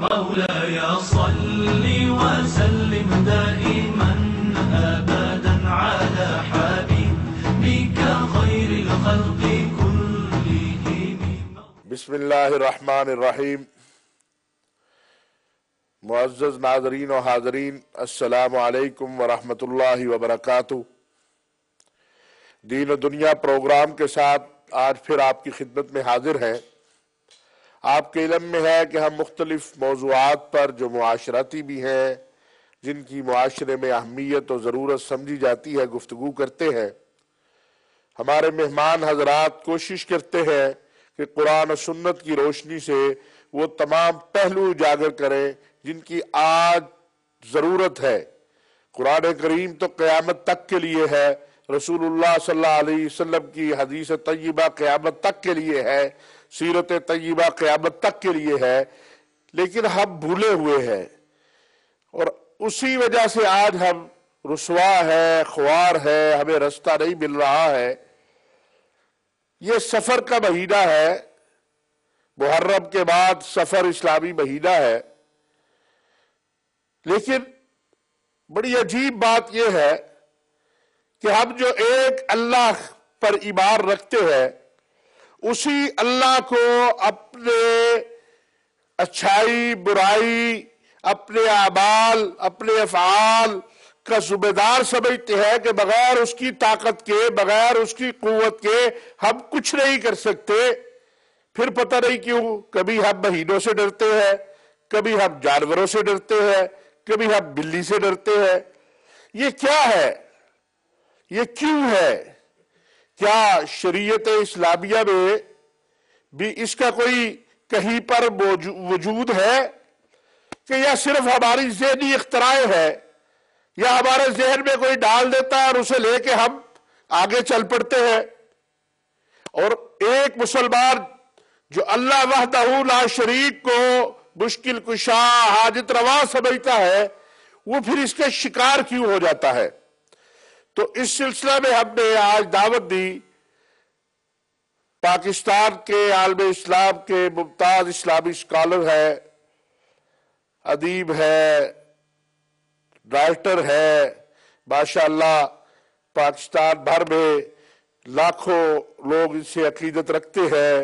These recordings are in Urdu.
مولاي صل وسلم دائما أبدا على حبيبك خير الخلق كلهم. بسم اللہ الرحمن الرحیم. معزز ناظرین و حاضرین، السلام علیکم ورحمۃ اللہ وبرکاتہ. دین و دنیا پروگرام کے ساتھ آج پھر آپ کی خدمت میں حاضر ہیں. آپ کے علم میں ہے کہ ہم مختلف موضوعات پر جو معاشرتی بھی ہیں، جن کی معاشرے میں اہمیت و ضرورت سمجھی جاتی ہے، گفتگو کرتے ہیں. ہمارے مہمان حضرات کوشش کرتے ہیں کہ قرآن و سنت کی روشنی سے وہ تمام پہلو اجاگر کریں جن کی آج ضرورت ہے. قرآن کریم تو قیامت تک کے لیے ہے، رسول اللہ صلی اللہ علیہ وسلم کی حدیث طیبہ قیامت تک کے لیے ہے، سیرت طیبہ قیامت تک کے لیے ہے، لیکن ہم بھولے ہوئے ہیں اور اسی وجہ سے آج ہم رسوا ہے، خوار ہے، ہمیں رستہ نہیں مل رہا ہے. یہ سفر کا مہینہ ہے، محرم کے بعد سفر اسلامی مہینہ ہے. لیکن بڑی عجیب بات یہ ہے کہ ہم جو ایک اللہ پر ایمان رکھتے ہیں، اسی اللہ کو اپنے اچھائی برائی، اپنے اعمال، اپنے افعال کا ذمہ دار سمجھتے ہیں کہ بغیر اس کی طاقت کے، بغیر اس کی قوت کے ہم کچھ نہیں کر سکتے. پھر پتہ نہیں کیوں کبھی ہم مہینوں سے ڈرتے ہیں، کبھی ہم جانوروں سے ڈرتے ہیں، کبھی ہم بلی سے ڈرتے ہیں. یہ کیا ہے؟ یہ کیوں ہے؟ کیا شریعت اسلامیہ میں بھی اس کا کوئی کہیں پر وجود ہے کہ یا صرف ہماری ذہنی اختراع ہے، یا ہمارے ذہن میں کوئی ڈال دیتا ہے اور اسے لے کے ہم آگے چل پڑتے ہیں؟ اور ایک مسلمان جو اللہ وحدہ لا شریک کو مشکل کشا، حاجت روا سمجھتا ہے، وہ پھر اس کے شکار کیوں ہو جاتا ہے؟ تو اس سلسلہ میں ہم نے آج دعوت دی پاکستان کے عالم اسلام کے ممتاز اسلامی اسکالر ہے، ادیب ہے، رائٹر ہے، ماشاءاللہ پاکستان بھر میں لاکھوں لوگ ان سے عقیدت رکھتے ہیں،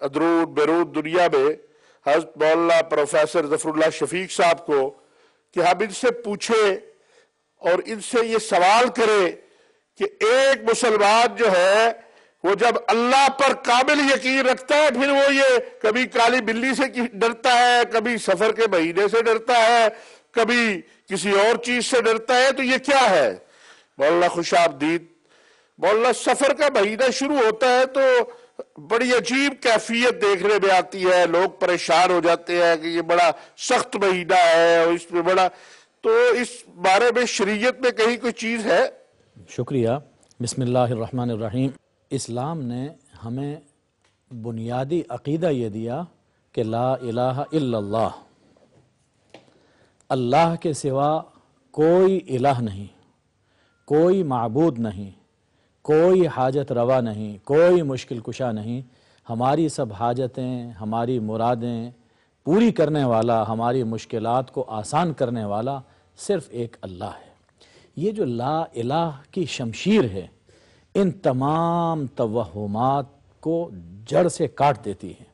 ادرون بیرون دنیا میں. حضرت مولانا پروفیسر ظفر اللہ شفیق صاحب کو کہ ہم ان سے پوچھیں اور ان سے یہ سوال کریں کہ ایک مسلمان جو ہے وہ جب اللہ پر کامل یقین رکھتا ہے، پھر وہ یہ کبھی کالی بلی سے ڈرتا ہے، کبھی سفر کے مہینے سے ڈرتا ہے، کبھی کسی اور چیز سے ڈرتا ہے، تو یہ کیا ہے؟ مولانا خوش آمدید. مولانا سفر کا مہینہ شروع ہوتا ہے تو بڑی عجیب کیفیت دیکھنے میں آتی ہے، لوگ پریشان ہو جاتے ہیں کہ یہ بڑا سخت مہینہ ہے اور اس میں بڑا، تو اس بارے میں شریعت میں کہیں کوئی چیز ہے؟ شکریہ. بسم اللہ الرحمن الرحیم. اسلام نے ہمیں بنیادی عقیدہ یہ دیا کہ لا الہ الا اللہ، اللہ کے سوا کوئی الہ نہیں، کوئی معبود نہیں، کوئی حاجت روا نہیں، کوئی مشکل کشا نہیں. ہماری سب حاجتیں، ہماری مرادیں پوری کرنے والا، ہماری مشکلات کو آسان کرنے والا صرف ایک اللہ ہے. یہ جو لا الہ کی شمشیر ہے، ان تمام توہمات کو جڑ سے کاٹ دیتی ہے.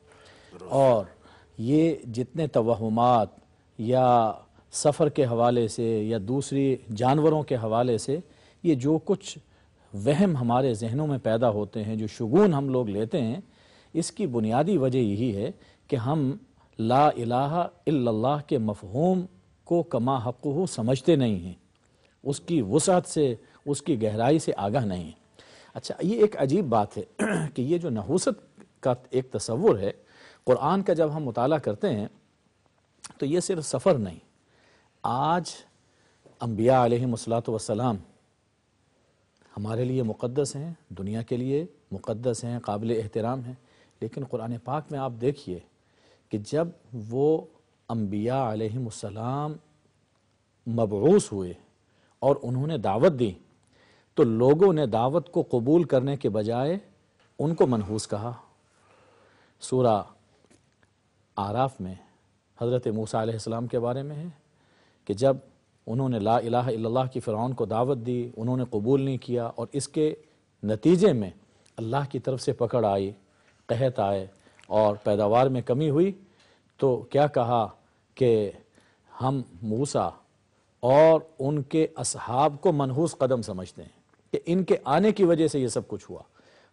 اور یہ جتنے توہمات یا سفر کے حوالے سے یا دوسری جانوروں کے حوالے سے یہ جو کچھ وہم ہمارے ذہنوں میں پیدا ہوتے ہیں، جو شگون ہم لوگ لیتے ہیں، اس کی بنیادی وجہ یہی ہے کہ ہم لا الہ الا اللہ کے مفہوم کو کما حقہ سمجھتے نہیں ہیں، اس کی وسعت سے، اس کی گہرائی سے آگاہ نہیں ہیں. اچھا، یہ ایک عجیب بات ہے کہ یہ جو نحوست کا ایک تصور ہے، قرآن کا جب ہم مطالعہ کرتے ہیں تو یہ صرف سفر نہیں. آج انبیاء علیہم السلام ہمارے لیے مقدس ہیں، دنیا کے لیے مقدس ہیں، قابل احترام ہیں، لیکن قرآن پاک میں آپ دیکھیے کہ جب وہ انبیاء علیہم السلام مبعوث ہوئے اور انہوں نے دعوت دی تو لوگوں نے دعوت کو قبول کرنے کے بجائے ان کو منحوس کہا. سورہ اعراف میں حضرت موسیٰ علیہ السلام کے بارے میں ہے کہ جب انہوں نے لا الہ الا اللہ کی فرعون کو دعوت دی، انہوں نے قبول نہیں کیا، اور اس کے نتیجے میں اللہ کی طرف سے پکڑ آئی، قحط آئے اور پیداوار میں کمی ہوئی، تو کیا کہا کہ ہم موسیٰ اور ان کے اصحاب کو منحوس قدم سمجھتے ہیں کہ ان کے آنے کی وجہ سے یہ سب کچھ ہوا۔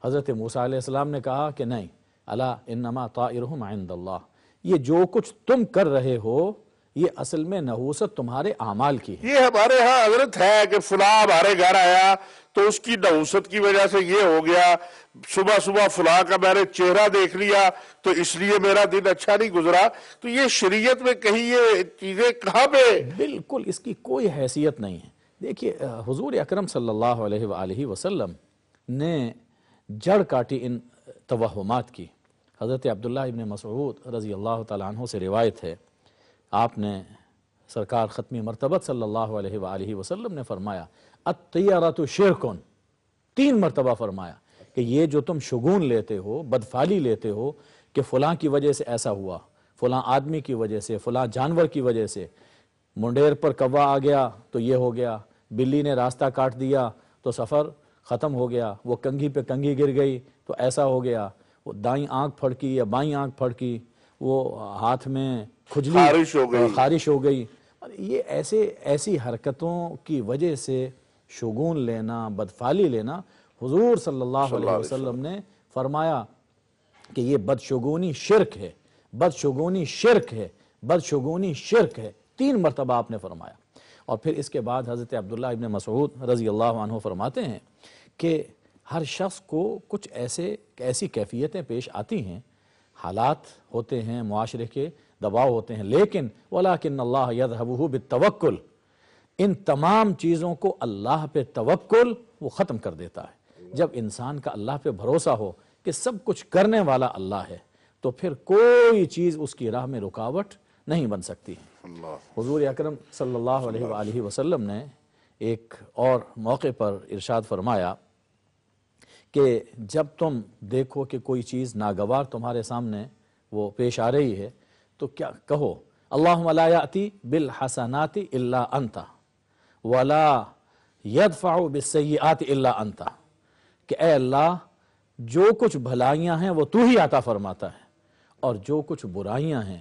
حضرت موسیٰ علیہ السلام نے کہا کہ نہیں، الا انما طائرہم عند اللہ، یہ جو کچھ تم کر رہے ہو یہ اصل میں نحوست تمہارے اعمال کی ہے۔ یہ ہمارے ہاں حضرت ہے کہ فلاں ہمارے گھر آیا تو اس کی نحوست کی وجہ سے یہ ہو گیا، صبح صبح فلاں کا میں نے چہرہ دیکھ لیا تو اس لیے میرا دن اچھا نہیں گزرا۔ تو یہ شریعت میں کہیں یہ چیزیں کہاں پہ؟ بالکل اس کی کوئی حیثیت نہیں ہے۔ دیکھیے حضور اکرم صلی اللہ علیہ وآلہ وسلم نے جڑ کاٹی ان توہمات کی۔ حضرت عبداللہ ابن مسعود رضی اللہ تعالیٰ عنہ سے روایت ہے، آپ نے سرکار ختمی مرتبت صلی اللہ علیہ وآلہ وسلم نے فرمایا الطیرۃ شرکن، 3 مرتبہ فرمایا کہ یہ جو تم شگون لیتے ہو، بدفعلی لیتے ہو کہ فلاں کی وجہ سے ایسا ہوا، فلاں آدمی کی وجہ سے، فلاں جانور کی وجہ سے، منڈیر پر کوا آ گیا تو یہ ہو گیا، بلی نے راستہ کاٹ دیا تو سفر ختم ہو گیا، وہ کنگھی پہ کنگھی گر گئی تو ایسا ہو گیا، وہ دائیں آنکھ پھڑکی یا بائیں آنکھ پھڑکی، وہ ہاتھ میں کھجلی خارش ہو گئی۔ یہ ایسی حرکتوں کی وجہ سے شگون لینا، بدفعلی لینا، حضور صلی اللہ علیہ وسلم نے فرمایا کہ یہ بدشگونی شرک ہے، بدشگونی شرک ہے، بدشگونی شرک ہے، 3 مرتبہ آپ نے فرمایا۔ اور پھر اس کے بعد حضرت عبداللہ ابن مسعود رضی اللہ عنہ فرماتے ہیں کہ ہر شخص کو کچھ ایسی کیفیتیں پیش آتی ہیں، حالات ہوتے ہیں، معاشرے کے دباؤ ہوتے ہیں، لیکن وَلَكِنَّ اللَّهَ يَذْهَبُهُ بِالتَّوَكُّلِ، ان تمام چیزوں کو اللہ پہ توکل وہ ختم کر دیتا ہے۔ جب انسان کا اللہ پہ بھروسہ ہو کہ سب کچھ کرنے والا اللہ ہے تو پھر کوئی چیز اس کی راہ میں رکاوٹ نہیں بن سکتی۔ حضور اکرم صلی اللہ علیہ وآلہ وسلم نے ایک اور موقع پر ارشاد فرمایا کہ جب تم دیکھو کہ کوئی چیز ناگوار تمہارے سامنے وہ پیش آ رہی ہے تو کیا کہو، اللہم لا یأتی بالحسنات الا انت ولا یدفع بالسیئات الا انت، کہ اے اللہ جو کچھ بھلائیاں ہیں وہ تو ہی عطا فرماتا ہے اور جو کچھ برائیاں ہیں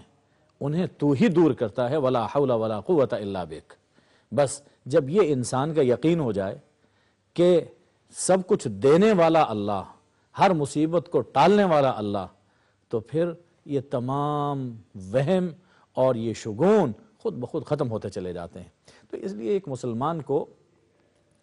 انہیں تو ہی دور کرتا ہے، ولا حول ولا قوت الا بک۔ بس جب یہ انسان کا یقین ہو جائے کہ سب کچھ دینے والا اللہ، ہر مصیبت کو ٹالنے والا اللہ، تو پھر یہ تمام وہم اور یہ شگون خود بخود ختم ہوتے چلے جاتے ہیں۔ تو اس لیے ایک مسلمان کو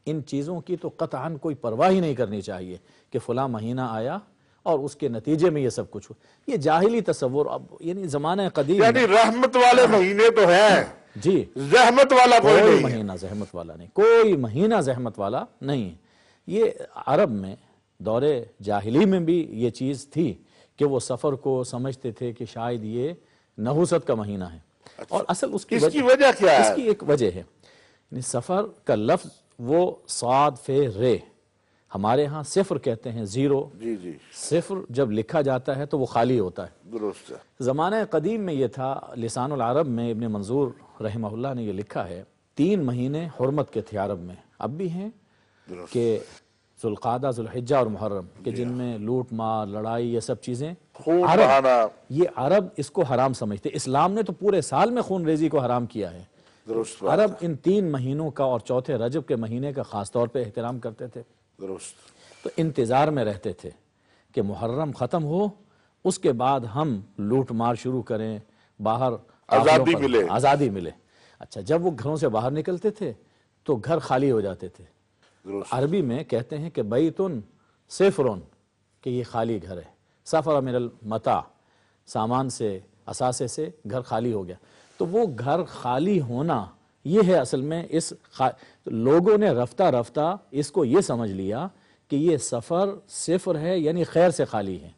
ان چیزوں کی تو قطعاً کوئی پرواہ ہی نہیں کرنی چاہیے کہ فلاں مہینہ آیا اور اس کے نتیجے میں یہ سب کچھ ہوا۔ یہ جاہلی تصور، اب یعنی زمانہ قدیم یعنی رحمت والے مہینے تو ہیں جی، زحمت والا کوئی نہیں ہے۔ مہینہ زحمت والا نہیں، کوئی مہینہ زحمت والا نہیں ہے۔ یہ عرب میں دور جاہلی میں بھی یہ چیز تھی کہ وہ سفر کو سمجھتے تھے کہ شاید یہ نحوست کا مہینہ ہے، اور اصل اس کی وجہ کیا ہے؟ اس کی ایک وجہ ہے، یعنی سفر کا لفظ وہ صاد فے رے، ہمارے ہاں صفر کہتے ہیں، زیرو، جی جی صفر جب لکھا جاتا ہے تو وہ خالی ہوتا ہے۔ درست ہے۔ زمانہ قدیم میں یہ تھا، لسان العرب میں ابن منظور رحمہ اللہ نے یہ لکھا ہے، 3 مہینے حرمت کے تھے عرب میں، اب بھی ہیں، کہ ذوالقعدہ، ذوالحجہ اور محرم، کہ جن میں لوٹ مار، لڑائی، یہ سب چیزیں خون بہانا، یہ عرب اس کو حرام سمجھتے۔ اسلام نے تو پورے سال میں خون ریزی کو حرام کیا ہے۔ درست عرب ان 3 مہینوں کا اور چوتھے رجب کے مہینے کا خاص طور پہ احترام کرتے تھے، درست۔ تو انتظار میں رہتے تھے کہ محرم ختم ہو، اس کے بعد ہم لوٹ مار شروع کریں، باہر آزادی ملے۔ اچھا، جب وہ گھروں سے باہر نکلتے تھے تو گھر خالی ہو جاتے تھے۔ عربی میں کہتے ہیں کہ بیتن صفرن، کہ یہ خالی گھر ہے، سفر من المتاع، سامان سے، اثاثے سے گھر خالی ہو گیا۔ تو وہ گھر خالی ہونا یہ ہے اصل میں لوگوں نے رفتہ رفتہ اس کو یہ سمجھ لیا کہ یہ سفر صفر ہے، یعنی خیر سے خالی ہے۔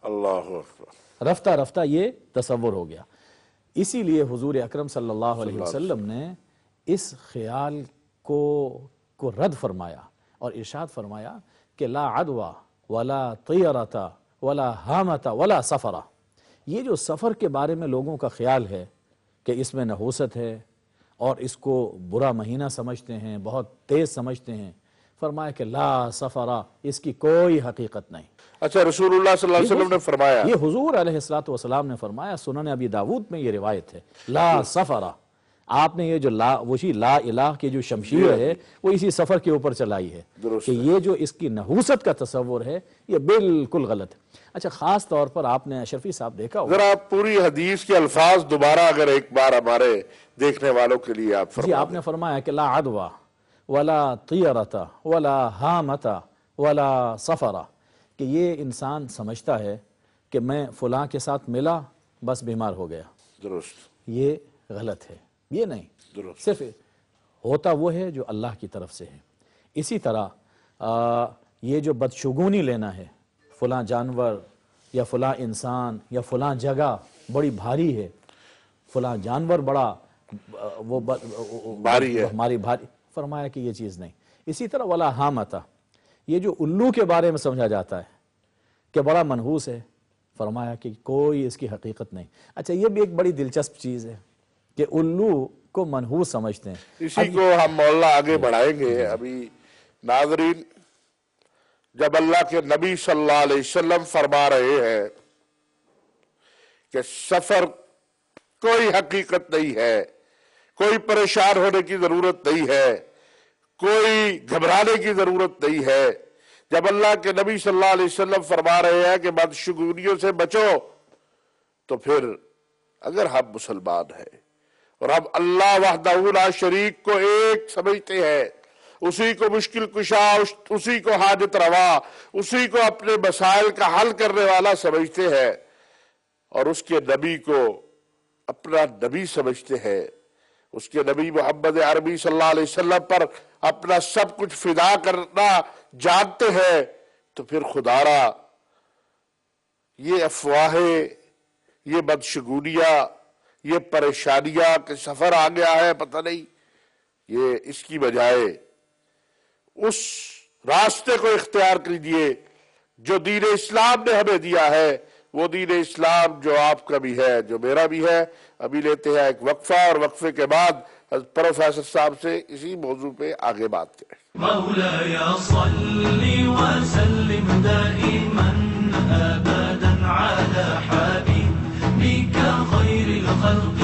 اللہ اکبر۔ رفتہ رفتہ یہ تصور ہو گیا۔ اسی لیے حضور اکرم صلی اللہ علیہ وسلم نے اس خیال کو رد فرمایا اور ارشاد فرمایا کہ لا عدوى ولا طیرۃ ولا ہامۃ ولا سفرہ۔ یہ جو سفر کے بارے میں لوگوں کا خیال ہے کہ اس میں نحوست ہے اور اس کو برا مہینہ سمجھتے ہیں، بہت تیز سمجھتے ہیں، فرمایا کہ لا سفرا، اس کی کوئی حقیقت نہیں۔ اچھا، رسول اللہ صلی اللہ علیہ وسلم نے فرمایا، یہ حضور علیہ السلام نے فرمایا، سنن ابی داود میں یہ روایت ہے، لا سفرا۔ آپ نے یہ جو وہی لا الہ کی جو شمشیر ہے وہ اسی سفر کے اوپر چلائی ہے کہ یہ جو اس کی نحوست کا تصور ہے یہ بالکل غلط ہے۔ اچھا، خاص طور پر آپ نے اشرفی صاحب دیکھا ہوگا، ذرا پوری حدیث کے الفاظ دوبارہ اگر ایک بار ہمارے دیکھنے والوں کے لیے آپ جی فرمائیں۔ آپ نے فرمایا کہ لا عدوہ ولا طیرۃ ولا حامۃ ولا سفرہ، کہ یہ انسان سمجھتا ہے کہ میں فلاں کے ساتھ ملا بس بیمار ہو گیا، درست، یہ غلط ہے، یہ نہیں، درست۔ صرف ہوتا وہ ہے جو اللہ کی طرف سے ہے۔ اسی طرح یہ جو بدشگونی لینا ہے، فلاں جانور یا فلاں انسان یا فلاں جگہ بڑی بھاری ہے، فلاں جانور بڑا وہ بھاری ہے، ہماری بھاری، فرمایا کہ یہ چیز نہیں۔ اسی طرح ولا حامتا، یہ جو الو کے بارے میں سمجھا جاتا ہے کہ بڑا منحوس ہے، فرمایا کہ کوئی اس کی حقیقت نہیں۔ اچھا، یہ بھی ایک بڑی دلچسپ چیز ہے کہ الو کو منحوس سمجھتے ہیں۔ اسی کو ہم مولا آگے بڑھائیں گے۔ ابھی ناظرین، جب اللہ کے نبی صلی اللہ علیہ وسلم فرما رہے ہیں کہ سفر کوئی حقیقت نہیں ہے، کوئی پریشان ہونے کی ضرورت نہیں ہے، کوئی گھبرانے کی ضرورت نہیں ہے، جب اللہ کے نبی صلی اللہ علیہ وسلم فرما رہے ہیں کہ بدشگونیوں سے بچو، تو پھر اگر ہم مسلمان ہیں اور ہم اللہ وحدہ لا شریک کو ایک سمجھتے ہیں، اسی کو مشکل کشا، اسی کو حاجت روا، اسی کو اپنے مسائل کا حل کرنے والا سمجھتے ہیں، اور اس کے نبی کو اپنا نبی سمجھتے ہیں، اس کے نبی محمد عربی صلی اللہ علیہ وسلم پر اپنا سب کچھ فدا کرنا جانتے ہیں، تو پھر خدا را یہ افواہیں، یہ بدشگونیاں، یہ پریشانیاں کہ سفر آ گیا ہے پتہ نہیں، یہ اس کی بجائے اس راستے کو اختیار کیجیے جو دین اسلام نے ہمیں دیا ہے، وہ دین اسلام جو آپ کا بھی ہے، جو میرا بھی ہے۔ ابھی لیتے ہیں ایک وقفہ، اور وقفے کے بعد پروفیسر صاحب سے اسی موضوع پہ آگے بات کریں۔ مولاي صل وسلم دائما أبدا على حبيبك خير الخلق